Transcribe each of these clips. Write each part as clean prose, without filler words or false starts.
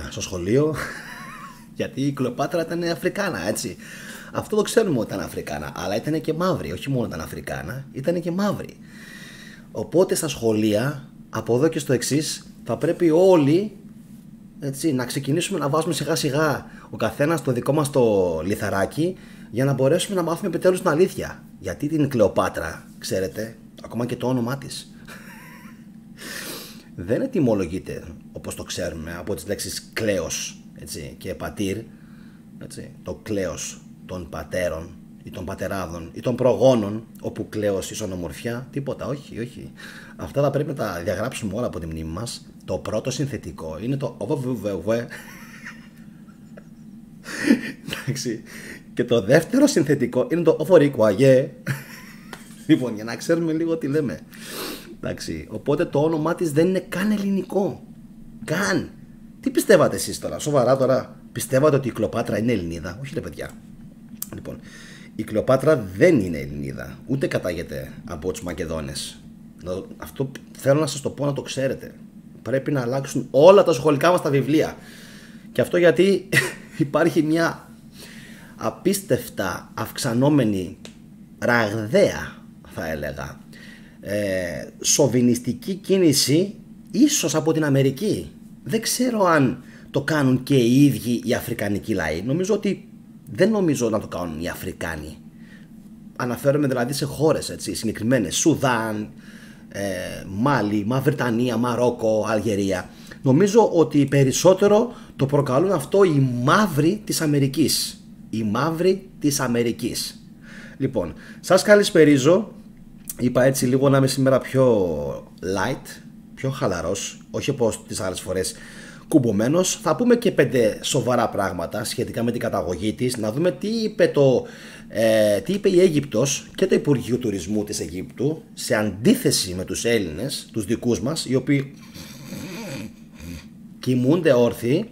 στο σχολείο γιατί η Κλεοπάτρα ήταν Αφρικάνα, έτσι. Αυτό το ξέρουμε ότι ήταν Αφρικάνα, αλλά ήταν και μαύρη. Όχι μόνο ήταν Αφρικάνα, ήταν και μαύρη. Οπότε στα σχολεία, από εδώ και στο εξής, θα πρέπει όλοι, έτσι, να ξεκινήσουμε να βάζουμε σιγά σιγά ο καθένας το δικό μας το λιθαράκι, για να μπορέσουμε να μάθουμε επιτέλους την αλήθεια. Γιατί την Κλεοπάτρα, ξέρετε, ακόμα και το όνομά της δεν ετυμολογείται όπως το ξέρουμε από τις λέξεις κλέος, έτσι, και πατήρ, έτσι, το κλέος των πατέρων ή των πατεράδων ή των προγόνων, όπου κλέος ίσον ομορφιά, τίποτα, όχι, όχι. Αυτά θα πρέπει να τα διαγράψουμε όλα από τη μνήμη μας. Το πρώτο συνθετικό είναι το οβεβεβεβε. Εντάξει. Και το δεύτερο συνθετικό είναι το οφορικουαγέ. Λοιπόν, για να ξέρουμε λίγο τι λέμε. Εντάξει, οπότε το όνομά της δεν είναι καν ελληνικό. Καν. Τι πιστεύατε εσείς τώρα, σοβαρά τώρα? Πιστεύατε ότι η Κλεοπάτρα είναι Ελληνίδα? Όχι ρε παιδιά. Λοιπόν, η Κλεοπάτρα δεν είναι Ελληνίδα. Ούτε κατάγεται από τους Μακεδόνες. Αυτό θέλω να σας το πω, να το ξέρετε. Πρέπει να αλλάξουν όλα τα σχολικά μας τα βιβλία. Και αυτό γιατί υπάρχει μια απίστευτα αυξανόμενη, ραγδαία θα έλεγα, σοβινιστική κίνηση, ίσως από την Αμερική. Δεν ξέρω αν το κάνουν και οι ίδιοι οι αφρικανικοί λαοί. Δεν νομίζω να το κάνουν οι Αφρικάνοι. Αναφέρομαι δηλαδή σε χώρες, έτσι, συγκεκριμένες. Σουδάν, Μάλι, Μαυριτανία, Μαρόκο, Αλγερία. Νομίζω ότι περισσότερο το προκαλούν αυτό οι μαύροι της Αμερικής. Οι μαύροι της Αμερικής. Λοιπόν, σας καλησπερίζω. Είπα έτσι λίγο να είμαι σήμερα πιο light, πιο χαλαρός, όχι όπως τις άλλες φορές κουμπωμένος. Θα πούμε και 5 σοβαρά πράγματα σχετικά με την καταγωγή της. Να δούμε τι είπε η Αίγυπτος και το Υπουργείο Τουρισμού της Αιγύπτου, σε αντίθεση με τους Έλληνες, τους δικούς μας, οι οποίοι κοιμούνται όρθιοι.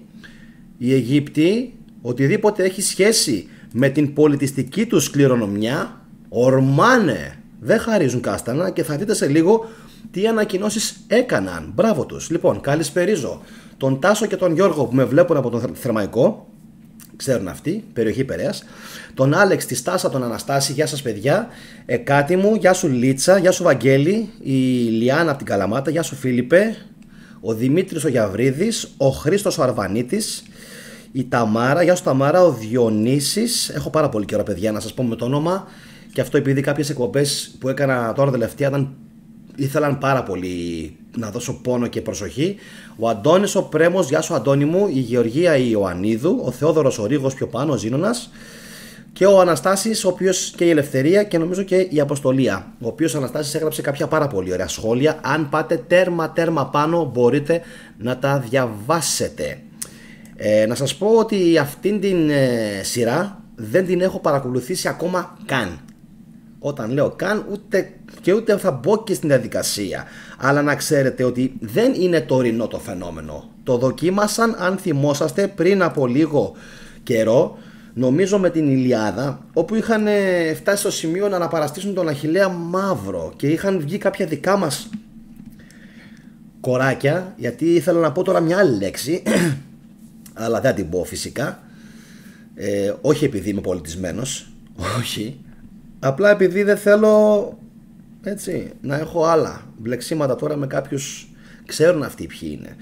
Οι Αιγύπτιοι, οτιδήποτε έχει σχέση με την πολιτιστική τους κληρονομιά, ορμάνε. Δεν χαρίζουν κάστανα και θα δείτε σε λίγο τι ανακοινώσεις έκαναν. Μπράβο τους. Λοιπόν, καλησπερίζω τον Τάσο και τον Γιώργο που με βλέπουν από τον Θερμαϊκό. Ξέρουν αυτοί, περιοχή Περαίας. Τον Άλεξ, τη Στάσα, τον Αναστάση. Γεια σας παιδιά. Κάτι μου, γεια σου Λίτσα, γεια σου Βαγγέλη. Η Λιάννα από την Καλαμάτα, γεια σου Φίλιππε. Ο Δημήτρης ο Γιαβρίδης. Ο Χρήστος ο Αρβανίτης. Η Ταμάρα, γεια σου Ταμάρα. Ο Διονύσης. Έχω πάρα πολύ καιρό παιδιά να σας πω με το όνομα. Και αυτό επειδή κάποιες εκπομπές που έκανα τώρα τελευταία ήθελαν πάρα πολύ να δώσω πόνο και προσοχή. Ο Αντώνης ο Πρέμος, γεια σου Αντώνη μου. Η Γεωργία η Ιωαννίδου. Ο Θεόδωρος ο Ρίγος πιο πάνω, ο Ζήνωνας. Και ο Αναστάσης, ο οποίος, και η Ελευθερία και νομίζω και η Αποστολία. Ο οποίος Αναστάσης έγραψε κάποια πάρα πολύ ωραία σχόλια. Αν πάτε τέρμα πάνω μπορείτε να τα διαβάσετε. Να σας πω ότι αυτήν την σειρά δεν την έχω παρακολουθήσει ακόμα καν. Όταν λέω καν, ούτε θα μπω και στην διαδικασία. Αλλά να ξέρετε ότι δεν είναι τωρινό το φαινόμενο. Το δοκίμασαν, αν θυμόσαστε, πριν από λίγο καιρό, νομίζω με την Ηλιάδα, όπου είχαν φτάσει στο σημείο να αναπαραστήσουν τον Αχιλλέα Μαύρο και είχαν βγει κάποια δικά μας κοράκια, γιατί ήθελα να πω τώρα μια άλλη λέξη, αλλά δεν την πω φυσικά, όχι επειδή είμαι πολιτισμένος, όχι, απλά επειδή δεν θέλω, έτσι, να έχω άλλα μπλεξίματα τώρα με κάποιους, ξέρουν αυτοί ποιοι είναι.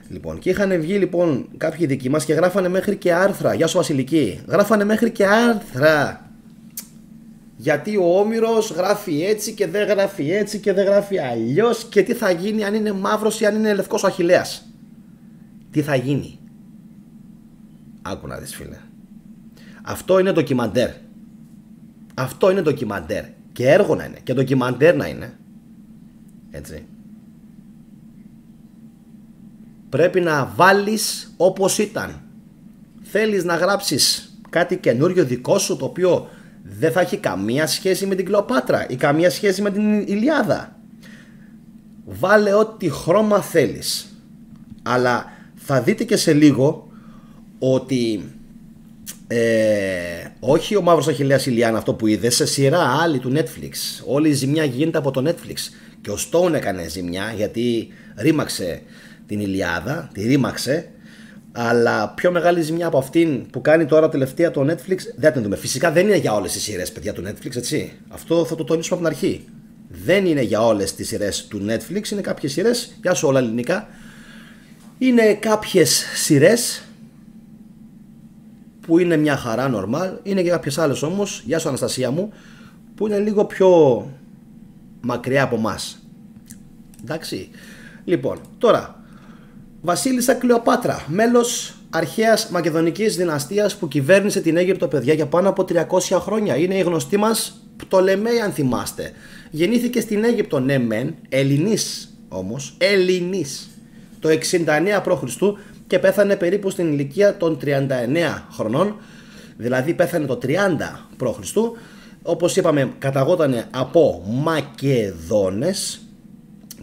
Λοιπόν, και είχαν βγει λοιπόν κάποιοι δικοί μας και γράφανε μέχρι και άρθρα. Γεια σου Βασιλική. Γράφανε μέχρι και άρθρα. Γιατί ο Όμηρος γράφει έτσι και δεν γράφει έτσι και δεν γράφει αλλιώς, και τι θα γίνει αν είναι μαύρος ή αν είναι λευκός ο Αχιλλέας. Τι θα γίνει. Άκου να δεις φίλε. Αυτό είναι ντοκιμαντέρ. Αυτό είναι ντοκιμαντέρ. Και έργο να είναι. Και ντοκιμαντέρ να είναι. Έτσι. Πρέπει να βάλεις όπως ήταν. Θέλεις να γράψεις κάτι καινούριο δικό σου, το οποίο δεν θα έχει καμία σχέση με την Κλεοπάτρα ή καμία σχέση με την Ηλιάδα, βάλε ό,τι χρώμα θέλεις. Αλλά θα δείτε και σε λίγο ότι όχι ο Μαύρος Αχιλλέας Ηλιάνα, αυτό που είδες σε σειρά άλλη του Netflix. Όλη η ζημιά γίνεται από το Netflix. Και ο Stone έκανε ζημιά γιατί ρήμαξε την Ηλιάδα, τη ρήμαξε. Αλλά πιο μεγάλη ζημιά από αυτήν που κάνει τώρα τελευταία το Netflix δεν την δούμε. Φυσικά δεν είναι για όλες τις σειρές, παιδιά, του Netflix, έτσι. Αυτό θα το τονίσουμε από την αρχή. Δεν είναι για όλες τις σειρές του Netflix, είναι κάποιες σειρές, γεια σου όλα ελληνικά. Είναι κάποιες σειρές που είναι μια χαρά normal, είναι και κάποιες άλλες όμως, γεια σου Αναστασία μου, που είναι λίγο πιο μακριά από μας. Εντάξει. Λοιπόν, τώρα, Βασίλισσα Κλεοπάτρα, μέλος αρχαίας μακεδονικής δυναστείας που κυβέρνησε την Αίγυπτο, παιδιά, για πάνω από 300 χρόνια. Είναι η γνωστή μας Πτολεμαίη, αν θυμάστε. Γεννήθηκε στην Αίγυπτο, ναι μεν, Ελληνής όμως, Ελληνής, το 69 π.Χ. και πέθανε περίπου στην ηλικία των 39 χρονών, δηλαδή πέθανε το 30 π.Χ. Όπως είπαμε, καταγότανε από Μακεδόνες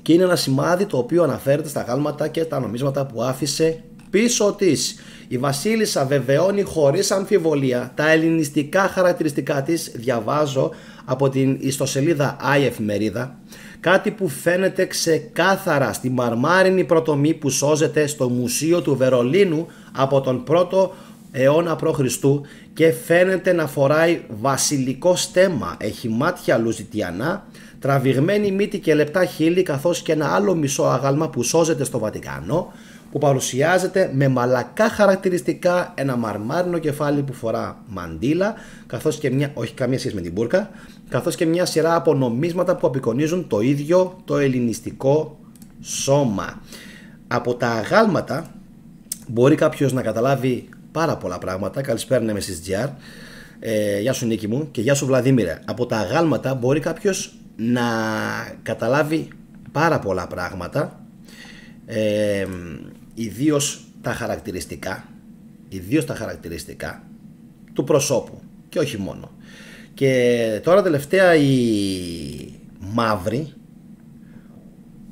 και είναι ένα σημάδι το οποίο αναφέρεται στα γάλματα και τα νομίσματα που άφησε πίσω της. Η Βασίλισσα βεβαιώνει χωρίς αμφιβολία τα ελληνιστικά χαρακτηριστικά της, διαβάζω από την ιστοσελίδα η Εφημερίδα, κάτι που φαίνεται ξεκάθαρα στη μαρμάρινη πρωτομή που σώζεται στο Μουσείο του Βερολίνου από τον 1ο αιώνα π.Χ. και φαίνεται να φοράει βασιλικό στέμμα, έχει μάτια λουζιτιανά, τραβηγμένη μύτη και λεπτά χείλη, καθώς και ένα άλλο μισό άγαλμα που σώζεται στο Βατικανό, που παρουσιάζεται με μαλακά χαρακτηριστικά, ένα μαρμάρινο κεφάλι που φορά μαντίλα, καθώς και μια, όχι καμία σχέση με την μπούρκα, καθώς και μια σειρά από νομίσματα που απεικονίζουν το ίδιο το ελληνιστικό σώμα. Από τα αγάλματα μπορεί κάποιος να καταλάβει πάρα πολλά πράγματα. Καλησπέρα, είμαι στις GR. Γεια σου Νίκη μου και γεια σου Βλαδίμηρε. Από τα αγάλματα μπορεί κάποιος να καταλάβει πάρα πολλά πράγματα, ιδίως τα χαρακτηριστικά του προσώπου και όχι μόνο. Και τώρα τελευταία οι μαύροι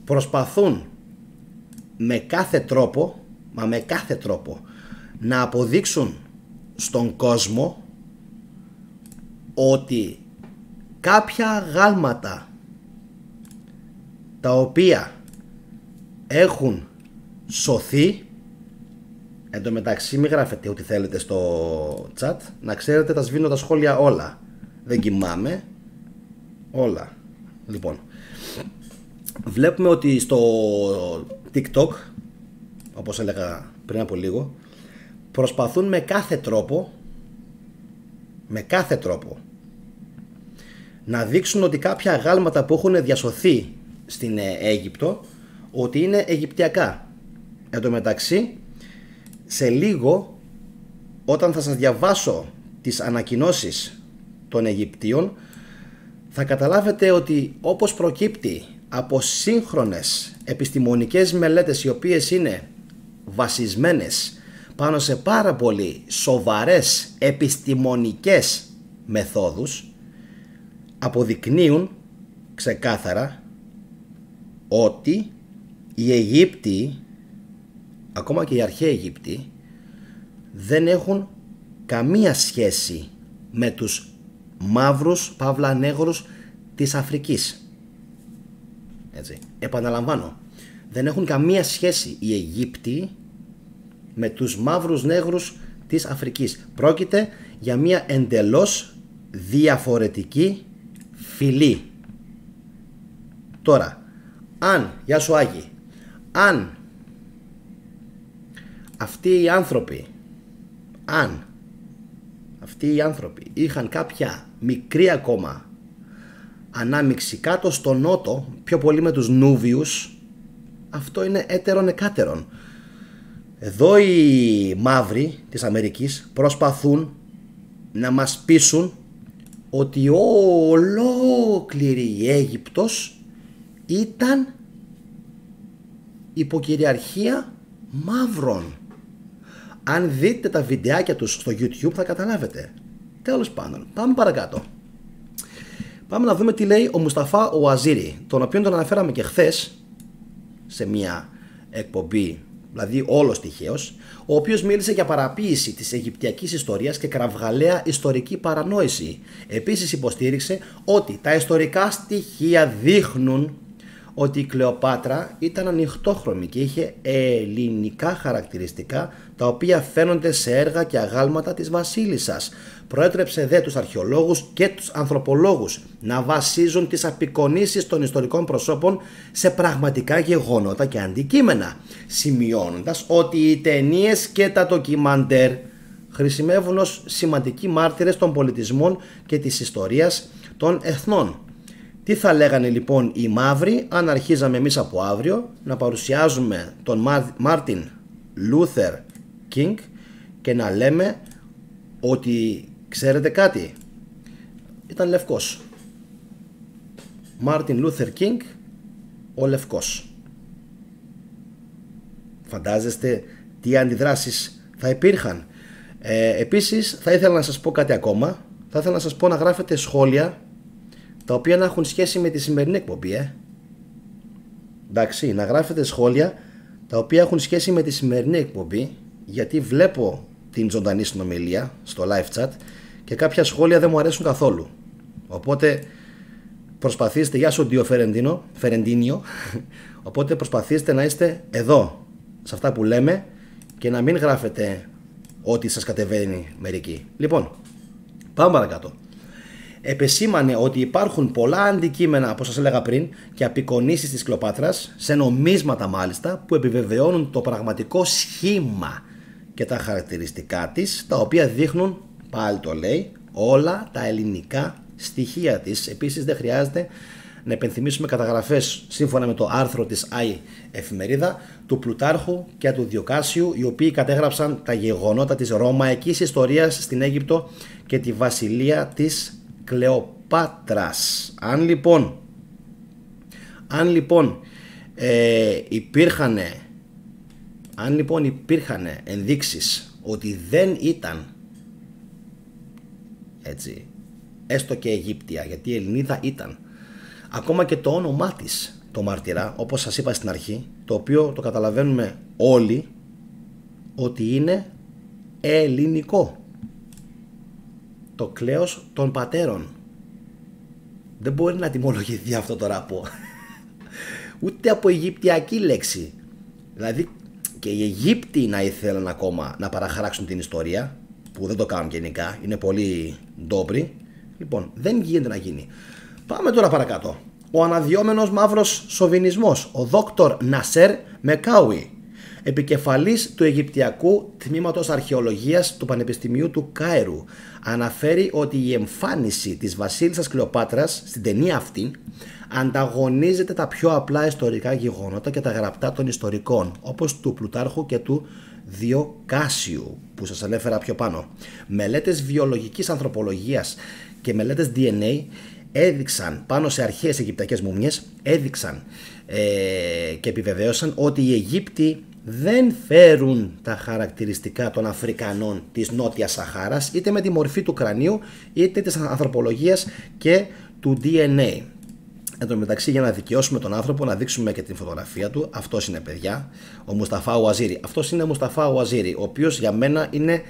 προσπαθούν με κάθε τρόπο να αποδείξουν στον κόσμο ότι κάποια αγάλματα τα οποία έχουν σωθεί, εν τω μεταξύ μην γράφετε ό,τι θέλετε στο chat, να ξέρετε τα σβήνω τα σχόλια όλα, δεν κοιμάμαι όλα. Λοιπόν, βλέπουμε ότι στο TikTok, όπως έλεγα πριν από λίγο, προσπαθούν με κάθε τρόπο να δείξουν ότι κάποια αγάλματα που έχουν διασωθεί στην Αίγυπτο ότι είναι αιγυπτιακά. Εν τω μεταξύ, σε λίγο, όταν θα σας διαβάσω τις ανακοινώσεις των Αιγυπτίων, θα καταλάβετε ότι όπως προκύπτει από σύγχρονες επιστημονικές μελέτες, οι οποίες είναι βασισμένες πάνω σε πάρα πολύ σοβαρές επιστημονικές μεθόδους, αποδεικνύουν ξεκάθαρα ότι οι Αιγύπτιοι, ακόμα και οι αρχαίοι Αιγύπτιοι, δεν έχουν καμία σχέση με τους μαύρους παύλα νέγρους της Αφρικής. Έτσι. Επαναλαμβάνω, δεν έχουν καμία σχέση οι Αιγύπτιοι με τους μαύρους νέγρους της Αφρικής. Πρόκειται για μια εντελώς διαφορετική φυλή. Τώρα, γεια σου Άγη, αν αυτοί οι άνθρωποι είχαν κάποια μικρή ακόμα ανάμειξη κάτω στο νότο, πιο πολύ με τους Νούβιους, αυτό είναι έτερον εκάτερον. Εδώ οι μαύροι της Αμερικής προσπαθούν να μας πείσουν ότι ολόκληρη η Αίγυπτος ήταν υποκυριαρχία μαύρων. Αν δείτε τα βιντεάκια τους στο YouTube θα καταλάβετε. Τέλος πάντων, πάμε παρακάτω. Πάμε να δούμε τι λέει ο Μουσταφά ο Αζίρι, τον οποίον τον αναφέραμε και χθες σε μια εκπομπή, δηλαδή όλος τυχαίος, ο οποίος μίλησε για παραποίηση της αιγυπτιακής ιστορίας και κραυγαλαία ιστορική παρανόηση. Επίσης υποστήριξε ότι τα ιστορικά στοιχεία δείχνουν ότι η Κλεοπάτρα ήταν ανοιχτόχρωμη και είχε ελληνικά χαρακτηριστικά, τα οποία φαίνονται σε έργα και αγάλματα της βασίλισσας. Προέτρεψε δε τους αρχαιολόγους και τους ανθρωπολόγους να βασίζουν τις απεικονίσεις των ιστορικών προσώπων σε πραγματικά γεγονότα και αντικείμενα, σημειώνοντας ότι οι ταινίες και τα ντοκιμαντέρ χρησιμεύουν ως σημαντικοί μάρτυρες των πολιτισμών και της ιστορίας των εθνών. Τι θα λέγανε λοιπόν οι μαύροι αν αρχίζαμε εμείς από αύριο να παρουσιάζουμε τον Μάρτιν Λούθερ Κίνγκ και να λέμε ότι ξέρετε κάτι, ήταν λευκός. Μάρτιν Λούθερ Κίνγκ, ο λευκός. Φαντάζεστε τι αντιδράσεις θα υπήρχαν. Επίσης θα ήθελα να σας πω κάτι ακόμα. Θα ήθελα να σας πω να γράφετε σχόλια τα οποία να έχουν σχέση με τη σημερινή εκπομπή. Εντάξει, να γράφετε σχόλια τα οποία έχουν σχέση με τη σημερινή εκπομπή, γιατί βλέπω την ζωντανή συνομιλία στο live chat και κάποια σχόλια δεν μου αρέσουν καθόλου. Οπότε προσπαθήστε, γεια σου Ντίο Φερεντίνιο, οπότε προσπαθήστε να είστε εδώ σε αυτά που λέμε και να μην γράφετε ό,τι σας κατεβαίνει μερικοί. Λοιπόν, πάμε παρακάτω. Επεσήμανε ότι υπάρχουν πολλά αντικείμενα, όπως σας έλεγα πριν, και απεικονίσεις της Κλεοπάτρας, σε νομίσματα μάλιστα, που επιβεβαιώνουν το πραγματικό σχήμα και τα χαρακτηριστικά της, τα οποία δείχνουν, πάλι το λέει, όλα τα ελληνικά στοιχεία της. Επίσης δεν χρειάζεται να επενθυμίσουμε καταγραφές σύμφωνα με το άρθρο της ΆΗ Εφημερίδα του Πλουτάρχου και του Διοκάσιου, οι οποίοι κατέγραψαν τα γεγονότα της ρωμαϊκής ιστορίας στην Αίγυπτο και τη βασιλεία της Κλεοπάτρας. Αν λοιπόν υπήρχαν ενδείξεις ότι δεν ήταν έτσι, έστω και Αιγύπτια, γιατί η Ελληνίδα ήταν, ακόμα και το όνομά της το μάρτυρα, όπως σας είπα στην αρχή, το οποίο το καταλαβαίνουμε όλοι ότι είναι ελληνικό, το κλέος των πατέρων. Δεν μπορεί να τιμολογηθεί αυτό τώρα από ούτε από αιγυπτιακή λέξη. Δηλαδή και οι Αιγύπτιοι να ήθελαν ακόμα να παραχαράξουν την ιστορία, που δεν το κάνουν γενικά, είναι πολύ ντόπροι. Λοιπόν, δεν γίνεται να γίνει. Πάμε τώρα παρακάτω. Ο αναδυόμενος μαύρος σοβινισμός, ο Δόκτωρ Νασέρ Μεκάουι, επικεφαλής του Αιγυπτιακού Τμήματος Αρχαιολογίας του Πανεπιστημίου του Κάιρου, αναφέρει ότι η εμφάνιση της βασίλισσας Κλεοπάτρας στην ταινία αυτή ανταγωνίζεται τα πιο απλά ιστορικά γεγονότα και τα γραπτά των ιστορικών, όπως του Πλουτάρχου και του Διοκάσιου που σας ανέφερα πιο πάνω. Μελέτες βιολογικής ανθρωπολογίας και μελέτες DNA έδειξαν πάνω σε αρχαίες αιγυπτιακές μούμιες, έδειξαν και επιβεβαίωσαν ότι οι Αιγύπτιοι δεν φέρουν τα χαρακτηριστικά των Αφρικανών της Νότιας Σαχάρας, είτε με τη μορφή του κρανίου είτε της ανθρωπολογίας και του DNA. Εν τω μεταξύ, για να δικαιώσουμε τον άνθρωπο, να δείξουμε και την φωτογραφία του. Αυτός είναι, παιδιά, ο Μουσταφά Ουαζίρι. Αυτός είναι ο Μουσταφά Ουαζίρι, ο οποίος για μένα είναι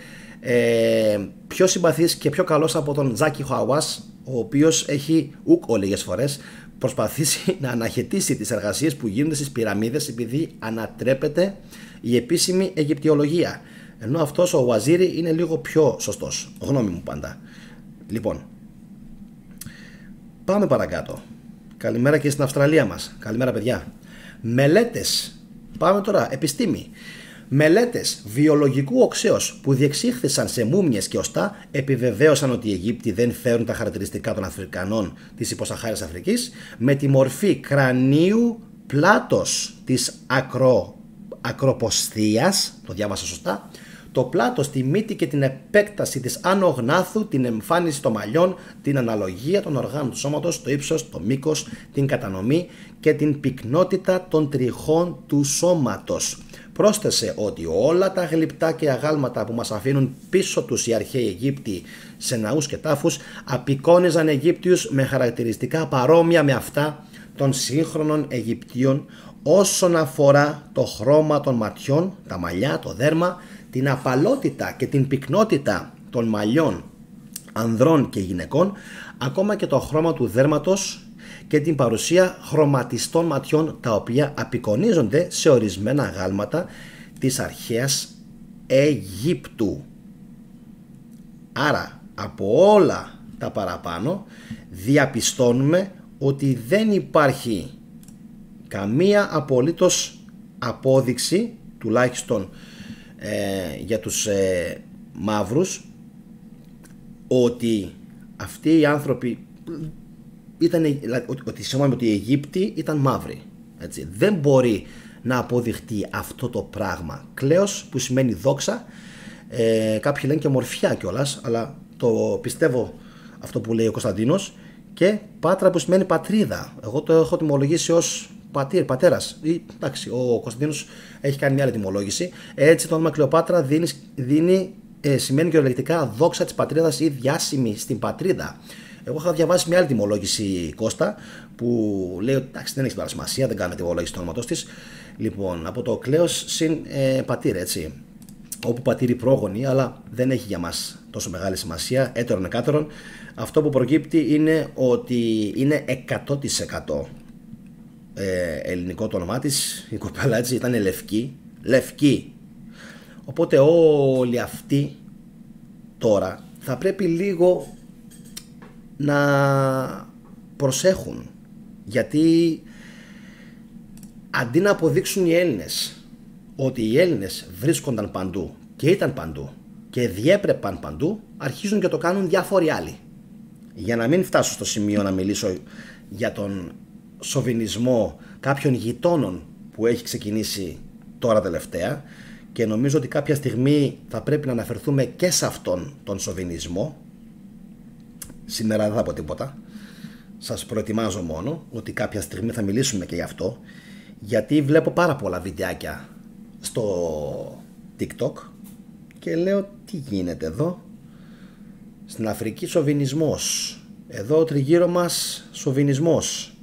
πιο συμπαθής και πιο καλός από τον Ζάκη Χαουάς, ο οποίος έχει λίγες φορές προσπαθήσει να αναχαιτήσει τις εργασίες που γίνονται στις πυραμίδες, επειδή ανατρέπεται η επίσημη Αιγυπτιολογία. Ενώ αυτός ο Ουαζίρι είναι λίγο πιο σωστός, γνώμη μου πάντα. Λοιπόν, πάμε παρακάτω. Καλημέρα και στην Αυστραλία μας. Καλημέρα, παιδιά. Μελέτες. Πάμε τώρα. Επιστήμη. Μελέτες βιολογικού οξέως που διεξήχθησαν σε μούμιες και οστά επιβεβαίωσαν ότι οι Αιγύπτιοι δεν φέρουν τα χαρακτηριστικά των Αφρικανών της υποσαχάριας Αφρικής, με τη μορφή κρανίου πλάτος της ακροποστίας, το διάβασα σωστά, το πλάτος, τη μύτη και την επέκταση της άνω γνάθου, την εμφάνιση των μαλλιών, την αναλογία των οργάνων του σώματος, το ύψος, το μήκος, την κατανομή και την πυκνότητα των τριχών του σώματος. Πρόσθεσε ότι όλα τα γλυπτά και αγάλματα που μας αφήνουν πίσω τους οι αρχαίοι Αιγύπτιοι σε ναούς και τάφους απεικόνιζαν Αιγύπτιους με χαρακτηριστικά παρόμοια με αυτά των σύγχρονων Αιγυπτίων όσον αφορά το χρώμα των ματιών, τα μαλλιά, το δέρμα, την απαλότητα και την πυκνότητα των μαλλιών ανδρών και γυναικών, ακόμα και το χρώμα του δέρματος και την παρουσία χρωματιστών ματιών, τα οποία απεικονίζονται σε ορισμένα αγάλματα της αρχαίας Αιγύπτου. Άρα από όλα τα παραπάνω διαπιστώνουμε ότι δεν υπάρχει καμία απολύτως απόδειξη, τουλάχιστον για τους μαύρους, ότι αυτοί οι άνθρωποι ότι οι Αιγύπτιοι ήταν μαύροι. Έτσι. Δεν μπορεί να αποδειχτεί αυτό το πράγμα. Κλέος που σημαίνει δόξα, κάποιοι λένε και μορφιά κιόλας, αλλά το πιστεύω αυτό που λέει ο Κωνσταντίνος, και πάτρα που σημαίνει πατρίδα. Εγώ το έχω τιμολογήσει ως πατέρας. Εντάξει, ο Κωνσταντίνος έχει κάνει μια άλλη τιμολόγηση. Έτσι το όνομα Κλεοπάτρα σημαίνει κυριολεκτικά δόξα της πατρίδας ή διάσημη στην πατρίδα. Εγώ είχα διαβάσει μια άλλη τιμολόγηση, Κώστα, που λέει ότι εντάξει, δεν έχει τώρα σημασία, δεν κάνει τιμολόγηση του όνοματός της. Λοιπόν, από το κλέος συν πατήρ, έτσι. Όπου πατήρι πρόγονοι, αλλά δεν έχει για μας τόσο μεγάλη σημασία, έτερον εκάτερον. Αυτό που προκύπτει είναι ότι είναι 100% ελληνικό το όνομά της. Η κοπέλα, έτσι, ήταν λευκή. Οπότε όλοι αυτοί τώρα θα πρέπει λίγο να προσέχουν, γιατί αντί να αποδείξουν οι Έλληνες ότι οι Έλληνες βρίσκονταν παντού και ήταν παντού και διέπρεπαν παντού, αρχίζουν και το κάνουν διάφοροι άλλοι. Για να μην φτάσω στο σημείο να μιλήσω για τον σοβινισμό κάποιων γειτόνων που έχει ξεκινήσει τώρα τελευταία, και νομίζω ότι κάποια στιγμή θα πρέπει να αναφερθούμε και σε αυτόν τον σοβινισμό. Σήμερα δεν θα πω τίποτα, σας προετοιμάζω μόνο ότι κάποια στιγμή θα μιλήσουμε και γι' αυτό, γιατί βλέπω πάρα πολλά βιντεάκια στο TikTok και λέω τι γίνεται εδώ. Στην Αφρική σοβινισμός, εδώ τριγύρω μας σοβινισμός,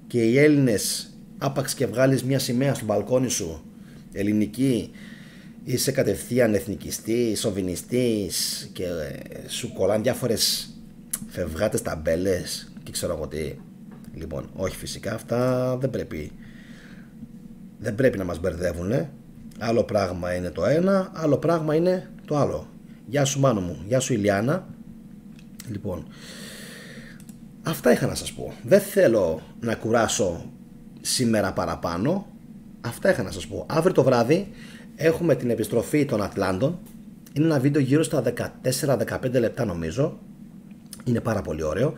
και οι Έλληνες άπαξ και βγάλεις μια σημαία στο μπαλκόνι σου ελληνική, είσαι κατευθείαν εθνικιστής, σοβινιστής και σου κολλάνε διάφορες φευγάτες ταμπέλες και ξέρω εγώ τι. Λοιπόν, όχι, φυσικά αυτά δεν πρέπει να μας μπερδεύουν. Άλλο πράγμα είναι το ένα, άλλο πράγμα είναι το άλλο. Γεια σου Μάνο μου, γεια σου Ηλιάνα. Λοιπόν, αυτά είχα να σας πω. Δεν θέλω να κουράσω σήμερα παραπάνω. Αυτά είχα να σας πω. Αύριο το βράδυ έχουμε την επιστροφή των Ατλάντων. Είναι ένα βίντεο γύρω στα 14-15 λεπτά νομίζω. Είναι πάρα πολύ ωραίο.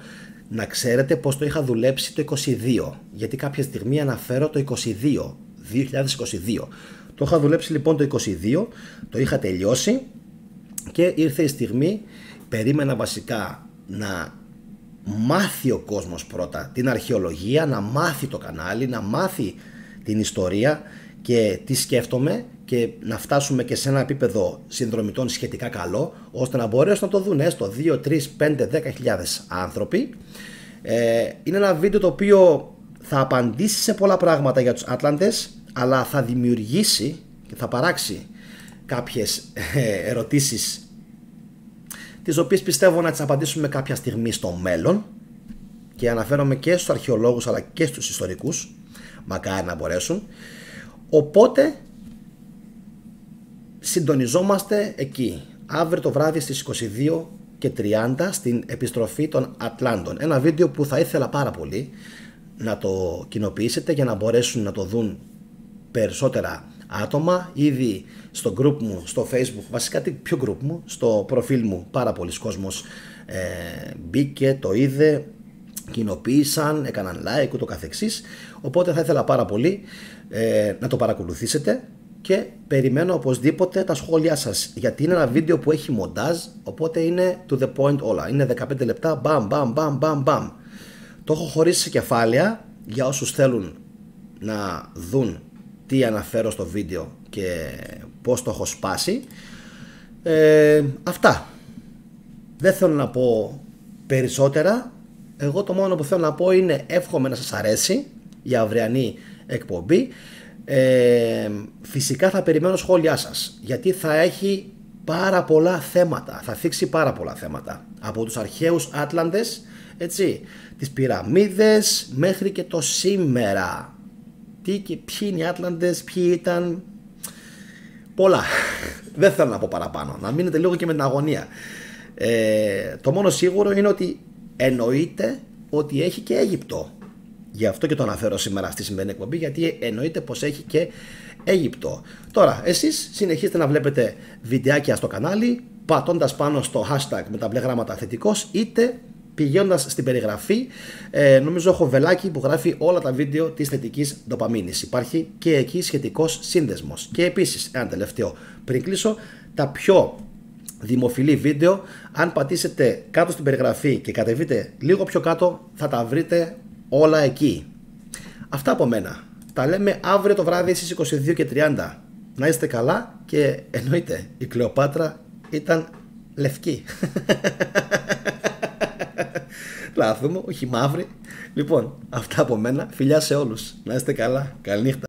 Να ξέρετε πως το είχα δουλέψει το 22, γιατί κάποια στιγμή αναφέρω το 2022. Το είχα δουλέψει λοιπόν το 22, το είχα τελειώσει και ήρθε η στιγμή. Περίμενα βασικά να μάθει ο κόσμος πρώτα την αρχαιολογία, να μάθει το κανάλι, να μάθει την ιστορία και τι σκέφτομαι, και να φτάσουμε και σε ένα επίπεδο συνδρομητών σχετικά καλό, ώστε να μπορέσουν να το δουν έστω 2, 3, 5, 10 χιλιάδες άνθρωποι. Είναι ένα βίντεο το οποίο θα απαντήσει σε πολλά πράγματα για τους Άτλαντες, αλλά θα δημιουργήσει και θα παράξει κάποιες ερωτήσεις, τις οποίες πιστεύω να τις απαντήσουμε κάποια στιγμή στο μέλλον, και αναφέρομαι και στους αρχαιολόγους αλλά και στους ιστορικούς, μακάρι να μπορέσουν. Οπότε συντονιζόμαστε εκεί αύριο το βράδυ στις 22:30 στην επιστροφή των Ατλάντων. Ένα βίντεο που θα ήθελα πάρα πολύ να το κοινοποιήσετε για να μπορέσουν να το δουν περισσότερα άτομα. Ήδη στο group μου, στο Facebook, βασικά ποιο group μου, στο προφίλ μου πάρα πολλοί κόσμος μπήκε, το είδε, κοινοποίησαν, έκαναν like, ούτω καθεξής. Οπότε θα ήθελα πάρα πολύ να το παρακολουθήσετε και περιμένω οπωσδήποτε τα σχόλιά σας, γιατί είναι ένα βίντεο που έχει μοντάζ, οπότε είναι to the point όλα. Είναι 15 λεπτά, μπαμ, μπαμ, μπαμ, μπαμ, μπαμ. Το έχω χωρίσει σε κεφάλαια για όσους θέλουν να δουν τι αναφέρω στο βίντεο και πώς το έχω σπάσει. Αυτά. Δεν θέλω να πω περισσότερα. Εγώ το μόνο που θέλω να πω είναι εύχομαι να σας αρέσει η αυριανή εκπομπή. Φυσικά θα περιμένω σχόλιά σας, γιατί θα έχει πάρα πολλά θέματα, θα θίξει πάρα πολλά θέματα, από τους αρχαίους Άτλαντες, έτσι, τις πυραμίδες μέχρι και το σήμερα. Τι και ποιοι είναι οι Άτλαντες, ποιοι ήταν, Πολλά. Δεν θέλω να πω παραπάνω. Να μείνετε λίγο και με την αγωνία. Το μόνο σίγουρο είναι ότι εννοείται ότι έχει και Αίγυπτο. Γι' αυτό και το αναφέρω σήμερα στη σημερινή εκπομπή, γιατί εννοείται πως έχει και Αίγυπτο. Τώρα, εσείς συνεχίστε να βλέπετε βιντεάκια στο κανάλι, πατώντας πάνω στο hashtag με τα μπλε γράμματα θετικός, είτε πηγαίνοντας στην περιγραφή. Νομίζω έχω βελάκι που γράφει όλα τα βίντεο της θετικής ντοπαμίνης. Υπάρχει και εκεί σχετικός σύνδεσμος. Και επίσης, ένα τελευταίο πριν κλείσω, τα πιο δημοφιλή βίντεο, αν πατήσετε κάτω στην περιγραφή και κατεβείτε λίγο πιο κάτω, θα τα βρείτε όλα εκεί. Αυτά από μένα. Τα λέμε αύριο το βράδυ στις 22:30. Να είστε καλά και εννοείται η Κλεοπάτρα ήταν λευκή. Λάθουμε, όχι μαύρη. Λοιπόν, αυτά από μένα. Φιλιά σε όλους. Να είστε καλά. Καληνύχτα.